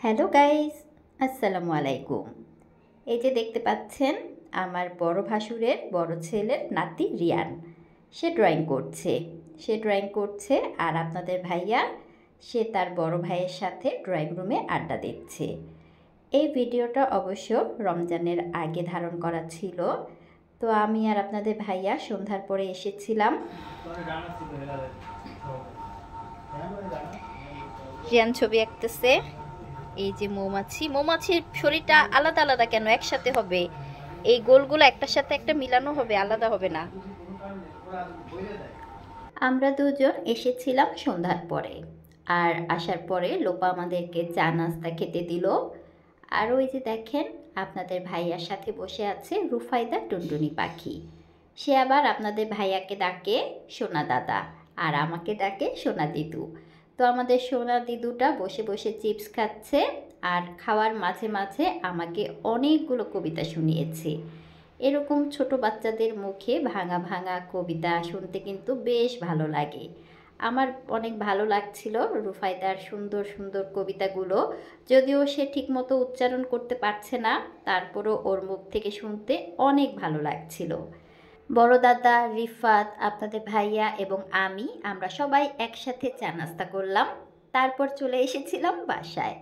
Hello guys, আসসালামু আলাইকুম। এই যে দেখতে পাচ্ছেন আমার বড় ভাসুরের বড় ছেলের নাতি রিয়ান। সে ড্রয়িং করছে আর আপনাদের ভাইয়া সে তার বড় ভাইয়ের সাথে ড্রয়িং রুমে আড্ডা দিচ্ছে। এই ভিডিওটা অবশ্য রমজানের আগে ধারণ করা ছিল। তো আমি আর আপনাদের ভাইয়া সন্ধ্যার পরে এসেছিলাম। রিয়ান ছবি আঁকতেছে। এই যে মৌমাছির শরীরটা আলাদা আলাদা কেন, একসাথে হবে। এই গোলগুলো একটার সাথে একটা মিলানো হবে, আলাদা হবে না। আমরা দুজন এসেছিলাম সন্ধ্যার পরে, আর আসার পরে লোপা আমাদেরকে চা নাস্তা খেতে দিল। আর ওই যে দেখেন আপনাদের ভাইয়ার সাথে বসে আছে রুফাইদা টুনটুনি পাখি। সে আবার আপনাদের ভাইয়াকে ডাকে সোনা দাদা আর আমাকে ডাকে সোনা দিদু। তো আমাদের সোনা দিদুটা বসে বসে চিপস খাচ্ছে আর খাওয়ার মাঝে মাঝে আমাকে অনেকগুলো কবিতা শুনিয়েছে। এরকম ছোট বাচ্চাদের মুখে ভাঙা ভাঙা কবিতা শুনতে কিন্তু বেশ ভালো লাগে। আমার অনেক ভালো লাগছিল রুফাইদার সুন্দর সুন্দর কবিতাগুলো। যদিও সে ঠিকমতো উচ্চারণ করতে পারছে না, তারপরও ওর মুখ থেকে শুনতে অনেক ভালো লাগছিল। বড় দাদা, রিফাত, আপনাদের ভাইয়া এবং আমরা সবাই একসাথে চা নাস্তা করলাম। তারপর চলে এসেছিলাম বাসায়।